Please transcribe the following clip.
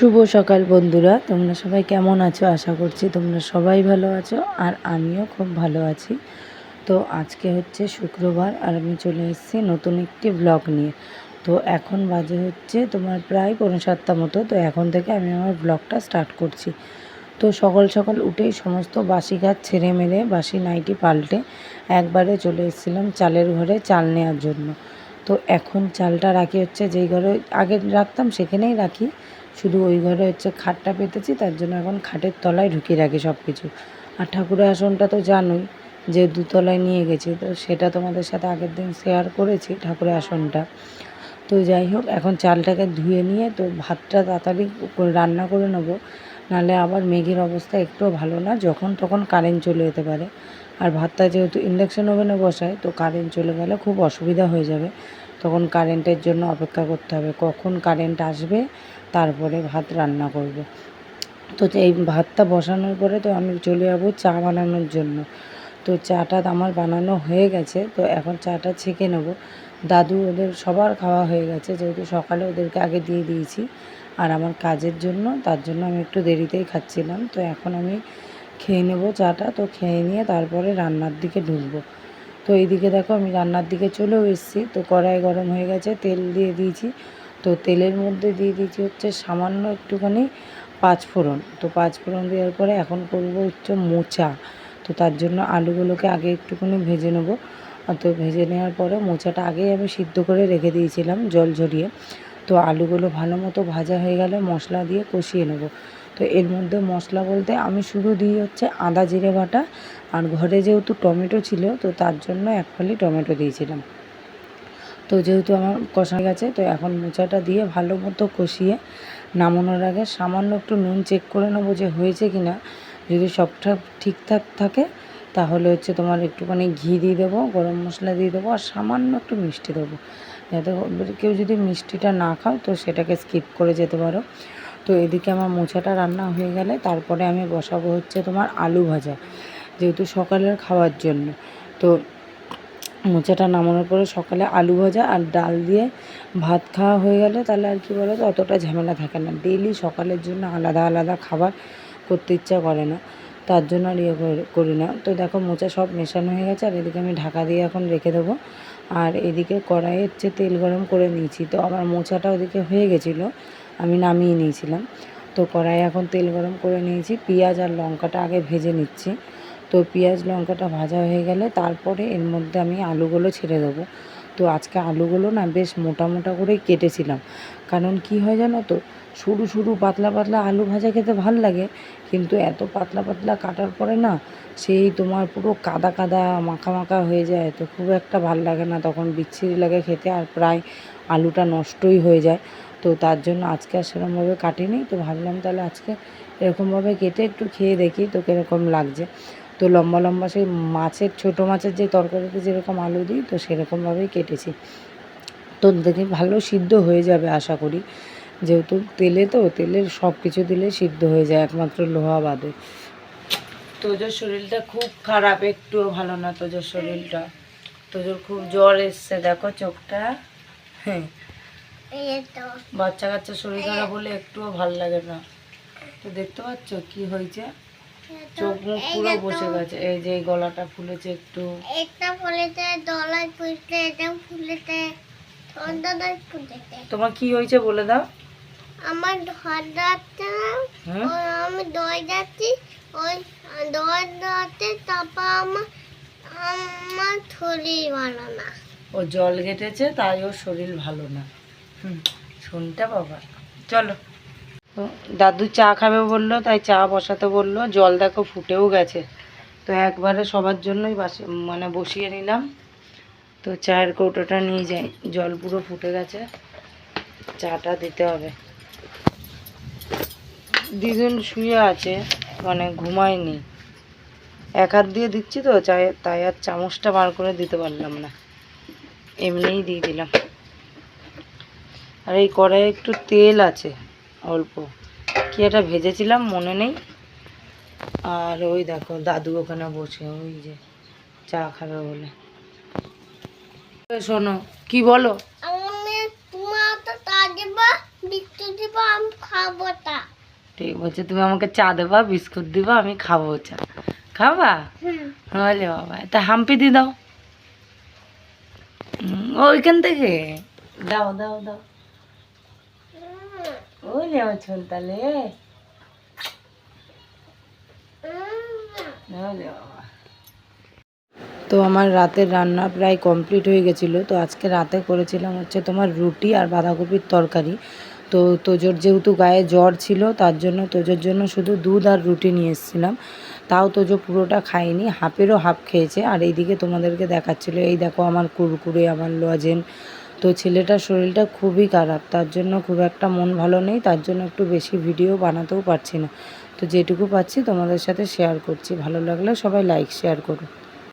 শুভ সকাল বন্ধুরা, তোমরা সবাই কেমন আছো? আশা করছি তোমরা সবাই ভালো আছো আর আমিও খুব ভালো আছি। তো আজকে হচ্ছে শুক্রবার আর আমি চলে এসেছি নতুন একটি ব্লগ নিয়ে। তো এখন বাজে হচ্ছে তোমার প্রায় 7:45 মতো। তো এখন থেকে আমি আমার ব্লগটা স্টার্ট করছি। তো সকাল সকাল উঠেই সমস্ত বাসি কাজ ছেড়ে মেরে বাসি নাইটি পাল্টে একবারে চলে এসেছিলাম চালের ঘরে চাল নেওয়ার জন্য। তো এখন চালটা রাখি হচ্ছে যেই ঘরে আগে রাখতাম সেখানেই রাখি, শুধু ওই ঘরে হচ্ছে খাটটা পেতেছি, তার জন্য এখন খাটের তলায় ঢুকিয়ে রাখি সব কিছু। আর ঠাকুরের আসনটা তো জানোই যে দুতলায় নিয়ে গেছি, তো সেটা তোমাদের সাথে আগের দিন শেয়ার করেছি ঠাকুরের আসনটা। তো যাই হোক, এখন চালটাকে ধুয়ে নিয়ে তো ভাতটা তাড়াতাড়ি রান্না করে নেবো, নাহলে আবার মেঘের অবস্থা একটুও ভালো না, যখন তখন কারেন্ট চলে যেতে পারে। আর ভাতটা যেহেতু ইন্ডাকশন ওভেনে বসায়, তো কারেন্ট চলে গেলে খুব অসুবিধা হয়ে যাবে, তখন কারেন্টের জন্য অপেক্ষা করতে হবে কখন কারেন্ট আসবে, তারপরে ভাত রান্না করব। তো এই ভাতটা বসানোর পরে তো আমি চলে যাবো চা বানানোর জন্য। তো চাটা আমার বানানো হয়ে গেছে, তো এখন চাটা ছেঁকে নেব। দাদু ওদের সবার খাওয়া হয়ে গেছে, যেহেতু সকালে ওদেরকে আগে দিয়ে দিয়েছি, আর আমার কাজের জন্য তার জন্য আমি একটু দেরিতেই খাচ্ছিলাম। তো এখন আমি খেয়ে নেব চাটা, তো খেয়ে নিয়ে তারপরে রান্নার দিকে ঢুকবো। তো এইদিকে দেখো আমি রান্নার দিকে চলেও এসেছি। তো কড়াই গরম হয়ে গেছে, তেল দিয়ে দিয়েছি। তো তেলের মধ্যে দিয়ে দিয়েছি হচ্ছে সামান্য একটুখানি পাঁচফোড়ন। তো পাঁচফোড়ন দেওয়ার পরে এখন করব হচ্ছে মোচা। তো তার জন্য আলুগুলোকে আগে একটুখানি ভেজে নেব। তো ভেজে নেওয়ার পরে মোচাটা আগেই আমি সিদ্ধ করে রেখে দিয়েছিলাম জল ঝরিয়ে। তো আলুগুলো ভালো মতো ভাজা হয়ে গেলে মশলা দিয়ে কষিয়ে নেব। তো এর মধ্যে মশলা বলতে আমি শুধু দিই হচ্ছে আদা জিরে বাটা, আর ঘরে যেহেতু টমেটো ছিল তো তার জন্য এক ফালি টমেটো দিয়েছিলাম। তো যেহেতু আমার কষা গেছে, তো এখন মোচাটা দিয়ে ভালো মতো কষিয়ে নামানোর আগে সামান্য একটু নুন চেক করে নেবো যে হয়েছে কি না। যদি সবটা ঠিকঠাক থাকে তাহলে হচ্ছে তোমার একটুখানি ঘি দিয়ে দেবো, গরম মশলা দিয়ে দেবো, আর সামান্য একটু মিষ্টি দেবো। যাতে কেউ যদি মিষ্টিটা না খাও তো সেটাকে স্কিপ করে যেতে পারো। তো এদিকে আমার মোচাটা রান্না হয়ে গেলে তারপরে আমি বসাবো হচ্ছে তোমার আলু ভাজা, যেহেতু সকালের খাওয়ার জন্য। তো মোচাটা নামানোর পরে সকালে আলু ভাজা আর ডাল দিয়ে ভাত খাওয়া হয়ে গেলে তাহলে আর কি বলো তো, অতটা ঝামেলা থাকে না। ডেইলি সকালের জন্য আলাদা আলাদা খাবার করতে ইচ্ছা করে না, তার জন্য আর করি না। তো দেখো মোচা সব মেশানো হয়ে গেছে, আর এদিকে আমি ঢাকা দিয়ে এখন রেখে দেবো। আর এদিকে কড়াইয়ে হচ্ছে তেল গরম করে নিয়েছি। তো আমার মোচাটা ওদিকে হয়ে গেছিলো, আমি নামিয়ে নিয়েছিলাম। তো কড়াইয়ে এখন তেল গরম করে নিয়েছি, পেঁয়াজ আর লঙ্কাটা আগে ভেজে নিচ্ছি। তো পেঁয়াজ লঙ্কাটা ভাজা হয়ে গেলে তারপরে এর মধ্যে আমি আলুগুলো ছেড়ে দেবো। তো আজকে আলুগুলো না বেশ মোটা মোটা করেই কেটেছিলাম, কারণ কি হয় জানো তো, সরু সরু পাতলা পাতলা আলু ভাজা খেতে ভাল লাগে, কিন্তু এত পাতলা পাতলা কাটার পরে না সেই তোমার পুরো কাদা কাদা মাখা মাখা হয়ে যায়, তো খুব একটা ভাল লাগে না, তখন বিচ্ছিরি লাগে খেতে, আর প্রায় আলুটা নষ্টই হয়ে যায়। তো তার জন্য আজকে আর সেরকমভাবে কাটিনি। তো ভাবলাম তাহলে আজকে এরকমভাবে কেটে একটু খেয়ে দেখি তো কীরকম লাগছে। তো লম্বা লম্বা সেই মাছের, ছোটো মাছের যে তরকারিতে যেরকম আলু দিই, তো সেরকমভাবেই কেটেছি। তো দেখি ভালো সিদ্ধ হয়ে যাবে আশা করি, যেহেতু তেলে, তো তেলের সব কিছু দিলে সিদ্ধ হয়ে যায় একমাত্র লোহা বাদে। তোজোর শরীরটা খুব খারাপ, একটুও ভালো না তোজোর শরীরটা। তোজোর খুব জ্বর এসছে, দেখো চোখটা। হ্যাঁ, বাচ্চা কাচ্চা শরীর খারাপ হলে একটুও ভালো লাগে না। তো দেখতে পাচ্ছ কি হয়েছে, চোখ মুখ পুরো বসে গেছে, এই যে গলাটা ফুলেছে, একটু একটা ফুলেছে, গলায় ফুলেছে, এটা ফুলেছে, ঠান্ডায় ফুলেছে। তোমার কি হয়েছে বলে দাও। আমার ঠান্ডাতে আমি দই যাচ্ছি, ওই দই দাতে তারপর আমার শরীর ভালো না, ও জল ঘেটেছে তাই ওর শরীর ভালো না। শুনতে বাবা, চলো। তো দাদু চা খাবে বললো, তাই চা বসাতে বললো, জল দেখো ফুটেও গেছে। তো একবারে সবার জন্যই বসিয়ে নিলাম। তো চায়ের কৌটোটা নিয়ে যাই, জল পুরো ফুটে গেছে, চাটা দিতে হবে। দিদুন শুয়ে আছে, ঘুমায়নি, এক হাত দিয়ে দিচ্ছি তো চায়ে, তাই আর চামচটা বার করে দিতে পারলাম না, এমনিই দিয়ে দিলাম। আর এই কড়াইয়ে একটু তেল আছে অল্প, কি এটা ভেজেছিলাম মনে নেই। আর ওই দেখো দাদু ওখানে বসে, ওই যে চা খাবে বলে। শোনো কি বলো, বিস্কুট দিব আমি খাবো তা। ঠিক বলছে, তুমি আমাকে চা দেবা, বিস্কুট দিবা, আমি খাবো চা। খাবা? বলে বাবা, তা হাম্পি দি দাও। ওইখান থেকে দাও দাও দাও। ওই যে আমার ছোলতালে। তো আমার রাতের রান্না প্রায় কমপ্লিট হয়ে গেছিলো। তো আজকে রাতে করেছিলাম হচ্ছে তোমার রুটি আর বাঁধাকপির তরকারি। তো তোজোর যেহেতু গায়ে জ্বর ছিল, তার জন্য তোজোর জন্য শুধু দুধ আর রুটি নিয়ে এসেছিলাম। তাও তোজো পুরোটা খায়নি, হাফেরও হাফ খেয়েছে। আর এইদিকে তোমাদেরকে দেখাচ্ছিলো, এই দেখো আমার কুরকুরে, আমার লজেন। তো ছেলেটার শরীরটা খুবই খারাপ, তার জন্য খুব একটা মন ভালো নেই, তার জন্য একটু বেশি ভিডিও বানাতেও পারছি না। তো যেটুকু পাচ্ছি তোমাদের সাথে শেয়ার করছি। ভালো লাগলে সবাই লাইক শেয়ার করো।